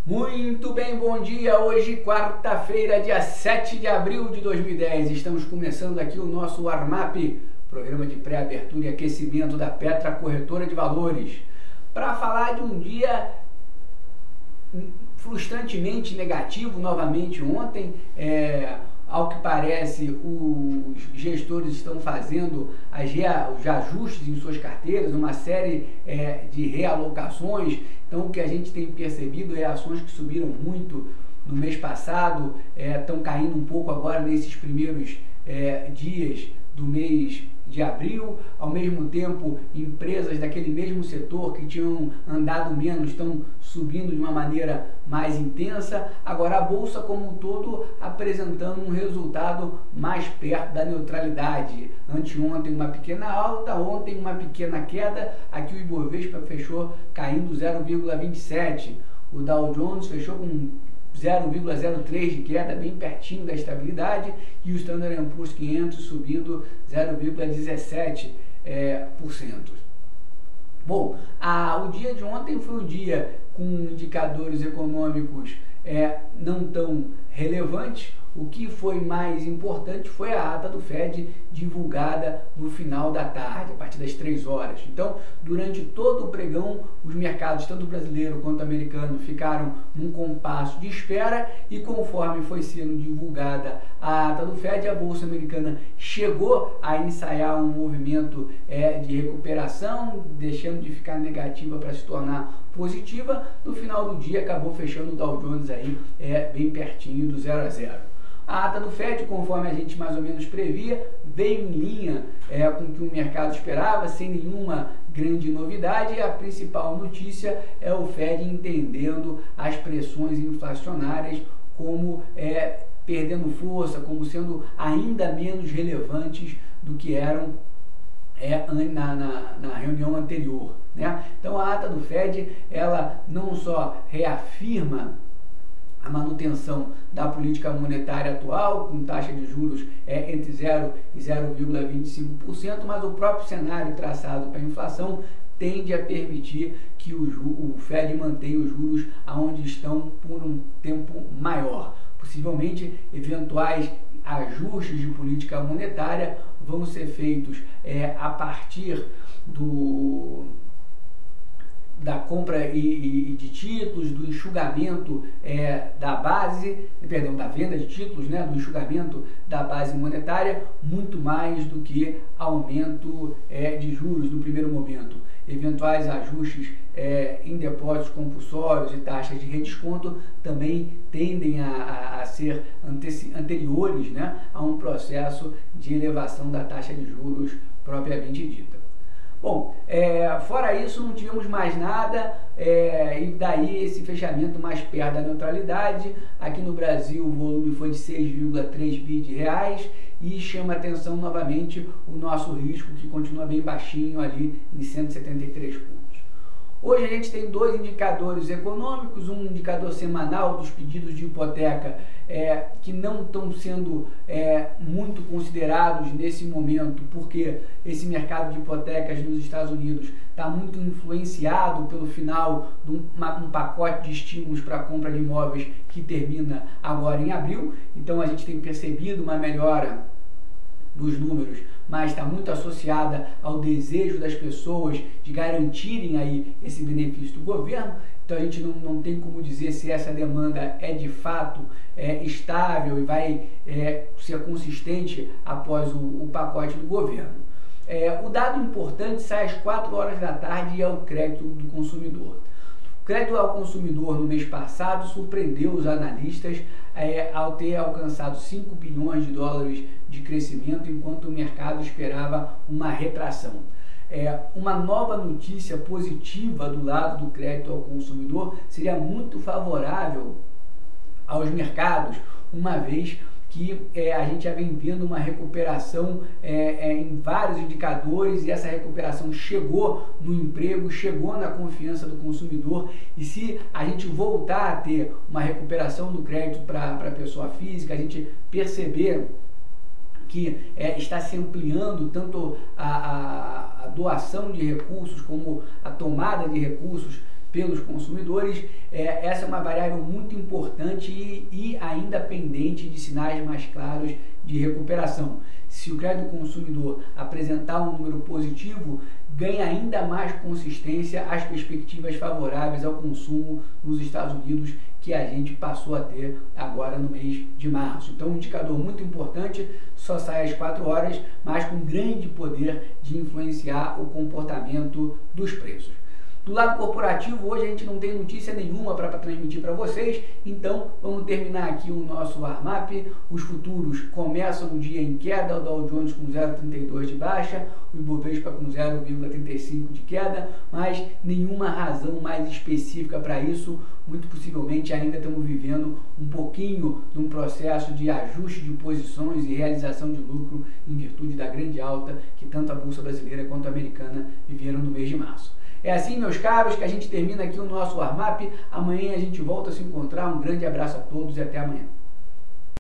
Muito bem, bom dia. Hoje, quarta-feira, dia 7 de abril de 2010. Estamos começando aqui o nosso Warm-up, programa de pré-abertura e aquecimento da Petra Corretora de Valores, para falar de um dia frustrantemente negativo novamente ontem. Ao que parece, os gestores estão fazendo os ajustes em suas carteiras, uma série de realocações. Então, o que a gente tem percebido é ações que subiram muito no mês passado, estão caindo um pouco agora nesses primeiros dias do mês de abril. Ao mesmo tempo, empresas daquele mesmo setor que tinham andado menos estão subindo de uma maneira mais intensa. Agora a bolsa como um todo apresentando um resultado mais perto da neutralidade. Anteontem uma pequena alta, ontem uma pequena queda. Aqui o Ibovespa fechou caindo 0,27. O Dow Jones fechou com 0,03 de queda, bem pertinho da estabilidade, e o Standard & Poor's 500 subindo 0,17%. Bom, o dia de ontem foi um dia com indicadores econômicos não tão relevantes. O que foi mais importante foi a ata do Fed divulgada no final da tarde, a partir das 3 horas. Então, durante todo o pregão, os mercados, tanto brasileiro quanto americano, ficaram num compasso de espera, e conforme foi sendo divulgada a ata do Fed, a Bolsa Americana chegou a ensaiar um movimento de recuperação, deixando de ficar negativa para se tornar positiva. No final do dia, acabou fechando o Dow Jones aí bem pertinho do 0 a 0. A ata do Fed, conforme a gente mais ou menos previa, veio em linha com o que o mercado esperava, sem nenhuma grande novidade. E a principal notícia é o Fed entendendo as pressões inflacionárias como perdendo força, como sendo ainda menos relevantes do que eram na reunião anterior, né? Então a ata do Fed, ela não só reafirma a manutenção da política monetária atual, com taxa de juros entre 0 e 0,25%, mas o próprio cenário traçado para a inflação tende a permitir que o Fed mantenha os juros aonde estão por um tempo maior. Possivelmente, eventuais ajustes de política monetária vão ser feitos a partir da compra de títulos, do enxugamento da venda de títulos, né, do enxugamento da base monetária, muito mais do que aumento de juros no primeiro momento. Eventuais ajustes em depósitos compulsórios e taxas de redesconto também tendem a ser anteriores, né, a um processo de elevação da taxa de juros propriamente dita. Bom, fora isso não tivemos mais nada, e daí esse fechamento mais perto da neutralidade. Aqui no Brasil o volume foi de 6,3 bi de reais, e chama atenção novamente o nosso risco, que continua bem baixinho ali em 173 pontos. Hoje a gente tem dois indicadores econômicos, um indicador semanal dos pedidos de hipoteca que não estão sendo muito considerados nesse momento, porque esse mercado de hipotecas nos Estados Unidos está muito influenciado pelo final de um pacote de estímulos para a compra de imóveis que termina agora em abril. Então a gente tem percebido uma melhora dos números, mas está muito associada ao desejo das pessoas de garantirem aí esse benefício do governo. Então a gente não tem como dizer se essa demanda é de fato estável e vai ser consistente após o pacote do governo. O dado importante sai às 4 horas da tarde e é o crédito do consumidor. O crédito ao consumidor no mês passado surpreendeu os analistas ao ter alcançado 5 bilhões de dólares de crescimento, enquanto o mercado esperava uma retração. Uma nova notícia positiva do lado do crédito ao consumidor seria muito favorável aos mercados, uma vez que a gente já vem vendo uma recuperação em vários indicadores, e essa recuperação chegou no emprego, chegou na confiança do consumidor. E se a gente voltar a ter uma recuperação do crédito para a pessoa física, a gente perceber que está se ampliando tanto a doação de recursos como a tomada de recursos pelos consumidores, essa é uma variável muito importante e ainda pendente de sinais mais claros de recuperação. Se o crédito consumidor apresentar um número positivo, ganha ainda mais consistência as perspectivas favoráveis ao consumo nos Estados Unidos que a gente passou a ter agora no mês de março. Então, um indicador muito importante, só sai às 4 horas, mas com grande poder de influenciar o comportamento dos preços. Do lado corporativo, hoje a gente não tem notícia nenhuma para transmitir para vocês, então vamos terminar aqui o nosso warm-up. Os futuros começam o dia em queda, o Dow Jones com 0,32 de baixa, o Ibovespa com 0,35 de queda, mas nenhuma razão mais específica para isso. Muito possivelmente ainda estamos vivendo um pouquinho de um processo de ajuste de posições e realização de lucro em virtude da grande alta que tanto a Bolsa brasileira quanto a americana viveram no mês de março. É assim, meus caros, que a gente termina aqui o nosso warm-up. Amanhã a gente volta a se encontrar. Um grande abraço a todos e até amanhã.